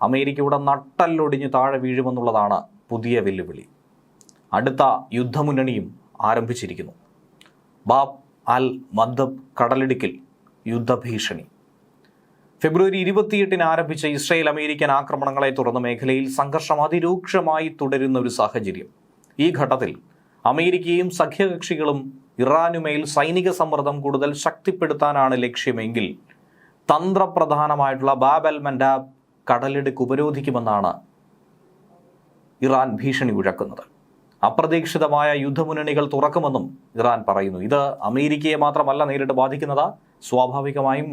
അമേരിക്കയുടെ നട്ടല്ലൊടിഞ്ഞ് താഴെ വീഴുമെന്നുള്ളതാണ് പുതിയ വെല്ലുവിളി. അടുത്ത യുദ്ധമുന്നണിയും ആരംഭിച്ചിരിക്കുന്നു. ബാബ് അൽ മന്ദബ് കടലിടുക്കിൽ യുദ്ധഭീഷണി. ഫെബ്രുവരി 28 ആരംഭിച്ച ഇസ്രായേൽ അമേരിക്കൻ ആക്രമണങ്ങളെ തുടർന്ന് മേഖലയിൽ സംഘർഷം അതിരൂക്ഷമായി തുടരുന്ന ഒരു സാഹചര്യം. ഈ ഘട്ടത്തിൽ അമേരിക്കയും സഖ്യകക്ഷികളും ഇറാനുമേൽ സൈനിക സമ്മർദ്ദം കൂടുതൽ ശക്തിപ്പെടുത്താനാണ് ലക്ഷ്യമെങ്കിൽ തന്ത്രപ്രധാനമായിട്ടുള്ള ബാബ് അൽ മൻഡാബ് കടലിടുക്ക് ഉപരോധിക്കുമെന്നാണ് ഇറാൻ ഭീഷണി മുഴക്കുന്നത്. അപ്രതീക്ഷിതമായ യുദ്ധമുന്നണികൾ തുറക്കുമെന്നും ഇറാൻ പറയുന്നു. ഇത് അമേരിക്കയെ മാത്രമല്ല നേരിട്ട് ബാധിക്കുന്നത്, സ്വാഭാവികമായും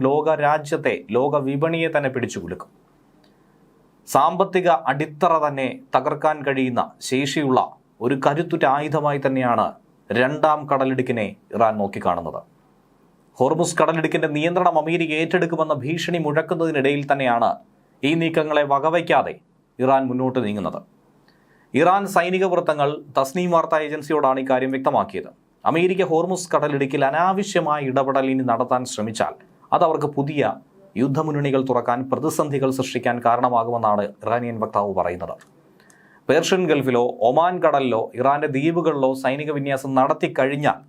ലോക വിപണിയെ തന്നെ പിടിച്ചുകുലുക്കും. സാമ്പത്തിക അടിത്തറ തന്നെ തകർക്കാൻ കഴിയുന്ന ശേഷിയുള്ള ഒരു കരുത്തുറ്റ ആയുധമായി തന്നെയാണ് രണ്ടാം കടലിടുക്കിനെ ഇറാൻ നോക്കിക്കാണുന്നത്. ഹോർമുസ് കടലിടുക്കിന്റെ നിയന്ത്രണം അമേരിക്ക ഏറ്റെടുക്കുമെന്ന ഭീഷണി മുഴക്കുന്നതിനിടയിൽ തന്നെയാണ് ഈ നീക്കങ്ങളെ വകവയ്ക്കാതെ ഇറാൻ മുന്നോട്ട് നീങ്ങുന്നത്. ഇറാൻ സൈനിക വൃത്തങ്ങൾ തസ്നീം വാർത്താ ഏജൻസിയോടാണ് ഇക്കാര്യം വ്യക്തമാക്കിയത്. അമേരിക്ക ഹോർമുസ് കടലിടുക്കിൽ അനാവശ്യമായ ഇടപെടൽ ഇനി നടത്താൻ ശ്രമിച്ചാൽ അത് അവർക്ക് പുതിയ യുദ്ധമുന്നണികൾ തുറക്കാൻ, പ്രതിസന്ധികൾ സൃഷ്ടിക്കാൻ കാരണമാകുമെന്നാണ് ഇറാനിയൻ വക്താവ് പറയുന്നത്. പേർഷ്യൻ ഗൾഫിലോ ഒമാൻ കടലിലോ ഇറാന്റെ ദ്വീപുകളിലോ സൈനിക വിന്യാസം നടത്തി കഴിഞ്ഞാൽ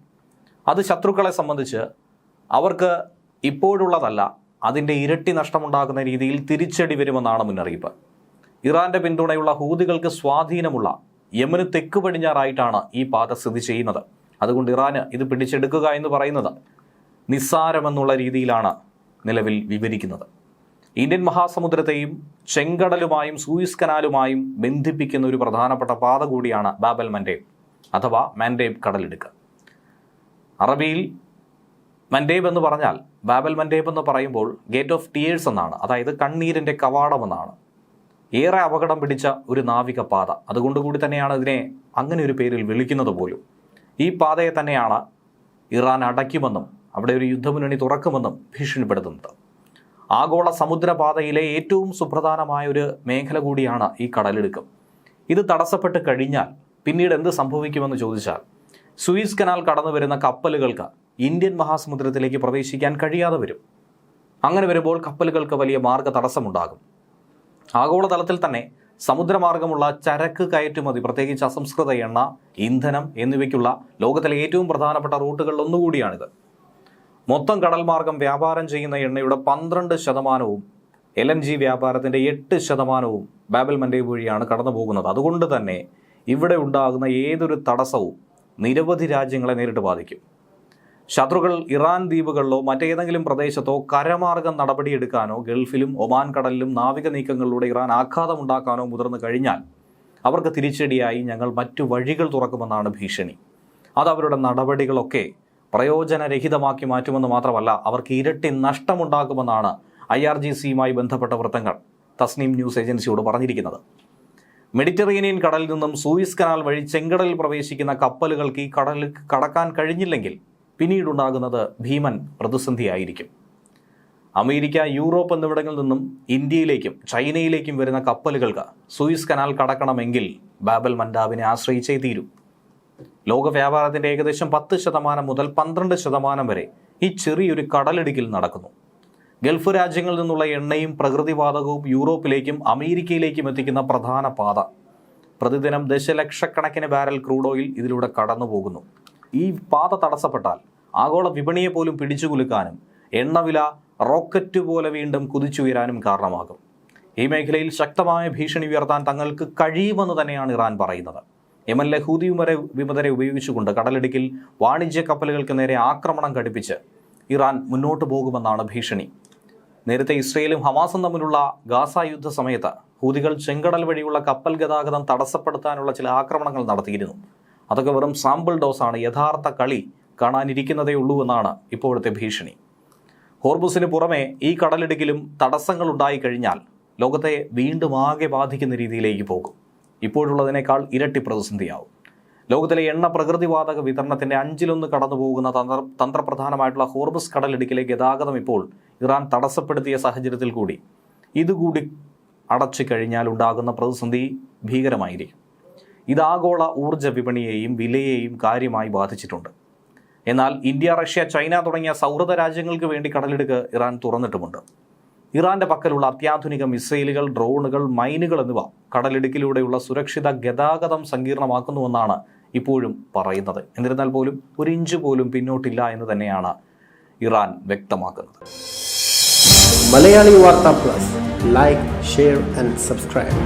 അത് ശത്രുക്കളെ സംബന്ധിച്ച് അവർക്ക് ഇപ്പോഴുള്ളതല്ല, അതിൻ്റെ ഇരട്ടി നഷ്ടമുണ്ടാകുന്ന രീതിയിൽ തിരിച്ചടി വരുമെന്നാണ് മുന്നറിയിപ്പ്. ഇറാന്റെ പിന്തുണയുള്ള ഹൂതികൾക്ക് സ്വാധീനമുള്ള യമന് തെക്ക് പടിഞ്ഞാറായിട്ടാണ് ഈ പാത സ്ഥിതി ചെയ്യുന്നത്. അതുകൊണ്ട് ഇറാന് ഇത് പിടിച്ചെടുക്കുക എന്ന് പറയുന്നത് നിസ്സാരമെന്നുള്ള രീതിയിലാണ് നിലവിൽ വിവരിക്കുന്നത്. ഇന്ത്യൻ മഹാസമുദ്രത്തെയും ചെങ്കടലുമായും സൂയിസ് കനാലുമായും ബന്ധിപ്പിക്കുന്ന ഒരു പ്രധാനപ്പെട്ട പാത കൂടിയാണ് ബാബ് അൽ മൻഡേബ് അഥവാ മൻഡേബ് കടലിടുക്ക്. അറബിയിൽ മൻഡേബ് എന്ന് പറഞ്ഞാൽ, ബാബ് അൽ മൻഡേബ് എന്ന് പറയുമ്പോൾ ഗേറ്റ് ഓഫ് ടിയേഴ്സ് എന്നാണ്, അതായത് കണ്ണീരിൻ്റെ കവാടമെന്നാണ്. ഏറെ അപകടം പിടിച്ച ഒരു നാവിക പാത, അതുകൊണ്ടുകൂടി തന്നെയാണ് ഇതിനെ അങ്ങനെ ഒരു പേരിൽ വിളിക്കുന്നത് പോലും. ഈ പാതയെ തന്നെയാണ് ഇറാൻ അടയ്ക്കുമെന്നും അവിടെ ഒരു യുദ്ധമുന്നണി തുറക്കുമെന്നും ഭീഷണിപ്പെടുത്തുന്നത്. ആഗോള സമുദ്രപാതയിലെ ഏറ്റവും സുപ്രധാനമായ ഒരു മേഖല കൂടിയാണ് ഈ കടലിടുക്ക്. ഇത് തടസ്സപ്പെട്ട് കഴിഞ്ഞാൽ പിന്നീട് എന്ത് സംഭവിക്കുമെന്ന് ചോദിച്ചാൽ, സൂയിസ് കനാൽ കടന്നു വരുന്ന കപ്പലുകൾക്ക് ഇന്ത്യൻ മഹാസമുദ്രത്തിലേക്ക് പ്രവേശിക്കാൻ കഴിയാതെ വരും. അങ്ങനെ വരുമ്പോൾ കപ്പലുകൾക്ക് വലിയ മാർഗ തടസ്സമുണ്ടാകും. ആഗോളതലത്തിൽ തന്നെ സമുദ്രമാർഗമുള്ള ചരക്ക് കയറ്റുമതി, പ്രത്യേകിച്ച് അസംസ്കൃത എണ്ണ, ഇന്ധനം എന്നിവയ്ക്കുള്ള ലോകത്തിലെ ഏറ്റവും പ്രധാനപ്പെട്ട റൂട്ടുകളിൽ ഒന്നുകൂടിയാണിത്. മൊത്തം കടൽ മാർഗം വ്യാപാരം ചെയ്യുന്ന എണ്ണയുടെ 12%, LNG വ്യാപാരത്തിൻ്റെ 8% ബാബ് അൽ മൻഡേബ് വഴിയാണ് കടന്നു പോകുന്നത്. അതുകൊണ്ട് തന്നെ ഇവിടെ ഉണ്ടാകുന്ന ഏതൊരു തടസ്സവും നിരവധി രാജ്യങ്ങളെ നേരിട്ട് ബാധിക്കും. ശത്രുക്കൾ ഇറാൻ ദ്വീപുകളിലോ മറ്റേതെങ്കിലും പ്രദേശത്തോ കരമാർഗം നടപടിയെടുക്കാനോ ഗൾഫിലും ഒമാൻ കടലിലും നാവിക നീക്കങ്ങളിലൂടെ ഇറാൻ ആഘാതമുണ്ടാക്കാനോ മുതിർന്നു കഴിഞ്ഞാൽ അവർക്ക് തിരിച്ചടിയായി ഞങ്ങൾ മറ്റു വഴികൾ തുറക്കുമെന്നാണ് ഭീഷണി. അത് അവരുടെ നടപടികളൊക്കെ പ്രയോജനരഹിതമാക്കി മാറ്റുമെന്ന് മാത്രമല്ല, അവർക്ക് ഇരട്ടി നഷ്ടമുണ്ടാക്കുമെന്നാണ് IRGCയുമായി ബന്ധപ്പെട്ട വൃത്തങ്ങൾ തസ്നീം ന്യൂസ് ഏജൻസിയോട് പറഞ്ഞിരിക്കുന്നത്. മെഡിറ്ററേനിയൻ കടലിൽ നിന്നും സൂയിസ് കനാൽ വഴി ചെങ്കടലിൽ പ്രവേശിക്കുന്ന കപ്പലുകൾക്ക് ഈ കടലിൽ കടക്കാൻ കഴിഞ്ഞില്ലെങ്കിൽ പിന്നീടുണ്ടാകുന്നത് ഭീമൻ പ്രതിസന്ധിയായിരിക്കും. അമേരിക്ക, യൂറോപ്പ് എന്നിവിടങ്ങളിൽ നിന്നും ഇന്ത്യയിലേക്കും ചൈനയിലേക്കും വരുന്ന കപ്പലുകൾക്ക് സൂയിസ് കനാൽ കടക്കണമെങ്കിൽ ബാബ് അൽ മൻഡാബിനെ ആശ്രയിച്ചേ തീരൂ. ലോക വ്യാപാരത്തിൻ്റെ ഏകദേശം 10% മുതൽ 12% വരെ ഈ ചെറിയൊരു കടലിടുക്കിൽ നടക്കുന്നു. ഗൾഫ് രാജ്യങ്ങളിൽ നിന്നുള്ള എണ്ണയും പ്രകൃതിവാതകവും യൂറോപ്പിലേക്കും അമേരിക്കയിലേക്കും എത്തിക്കുന്ന പ്രധാന പാത. പ്രതിദിനം ദശലക്ഷക്കണക്കിന് ബാരൽ ക്രൂഡ് ഓയിൽ ഇതിലൂടെ കടന്നു പോകുന്നു. ഈ പാത തടസ്സപ്പെട്ടാൽ ആഗോള വിപണിയെ പോലും പിടിച്ചുകുലുക്കാനും എണ്ണവില റോക്കറ്റ് പോലെ വീണ്ടും കുതിച്ചുയരാനും കാരണമാകും. ഈ മേഖലയിൽ ശക്തമായ ഭീഷണി ഉയർത്താൻ തങ്ങൾക്ക് കഴിയുമെന്ന് തന്നെയാണ് ഇറാൻ പറയുന്നത്. യമനിലെ ഹൂതി വിമതരെ ഉപയോഗിച്ചുകൊണ്ട് കടലിടുക്കിൽ വാണിജ്യ കപ്പലുകൾക്ക് നേരെ ആക്രമണം ഘടിപ്പിച്ച് ഇറാൻ മുന്നോട്ട് പോകുമെന്നാണ് ഭീഷണി. നേരത്തെ ഇസ്രയേലും ഹമാസും തമ്മിലുള്ള ഗാസ യുദ്ധ സമയത്ത് ഹൂതികൾ ചെങ്കടൽ വഴിയുള്ള കപ്പൽ ഗതാഗതം തടസ്സപ്പെടുത്താനുള്ള ചില ആക്രമണങ്ങൾ നടത്തിയിരുന്നു. അതൊക്കെ വെറും സാമ്പിൾ ഡോസാണ്, യഥാർത്ഥ കളി കാണാനിരിക്കുന്നതേ ഉള്ളൂ എന്നാണ് ഇപ്പോഴത്തെ ഭീഷണി. ഹോർമുസിന് പുറമെ ഈ കടലിടുക്കിലും തടസ്സങ്ങൾ ഉണ്ടായിക്കഴിഞ്ഞാൽ ലോകത്തെ വീണ്ടും ആകെ ബാധിക്കുന്ന രീതിയിലേക്ക് പോകും. ഇപ്പോഴുള്ളതിനേക്കാൾ ഇരട്ടി പ്രതിസന്ധിയാവും. ലോകത്തിലെ എണ്ണ പ്രകൃതിവാതക വിതരണത്തിൻ്റെ 1/5 കടന്നു പോകുന്ന തന്ത്രപ്രധാനമായിട്ടുള്ള ഹോർമുസ് കടലിടുക്കിലെ ഗതാഗതം ഇപ്പോൾ ഇറാൻ തടസ്സപ്പെടുത്തിയ സാഹചര്യത്തിൽ കൂടി ഇതുകൂടി അടച്ചു കഴിഞ്ഞാൽ ഉണ്ടാകുന്ന പ്രതിസന്ധി ഭീകരമായിരിക്കും. ഇത് ആഗോള ഊർജ്ജ വിപണിയെയും വിലയെയും കാര്യമായി ബാധിച്ചിട്ടുണ്ട്. എന്നാൽ ഇന്ത്യ, റഷ്യ, ചൈന തുടങ്ങിയ സൗഹൃദ രാജ്യങ്ങൾക്ക് വേണ്ടി കടലിടുക്ക് ഇറാൻ തുറന്നിട്ടുമുണ്ട്. ഇറാന്റെ പക്കലുള്ള അത്യാധുനിക മിസൈലുകൾ, ഡ്രോണുകൾ, മൈനുകൾ എന്നിവ കടലിടുക്കിലൂടെയുള്ള സുരക്ഷിത ഗതാഗതം സങ്കീർണമാക്കുന്നുവെന്നാണ് ഇപ്പോഴും പറയുന്നത്. എന്നിരുന്നാൽ പോലും ഒരു ഇഞ്ച് പോലും പിന്നോട്ടില്ല എന്ന് തന്നെയാണ് ഇറാൻ വ്യക്തമാക്കുന്നത്. മലയാളി വാർത്ത plus, like, share and subscribe.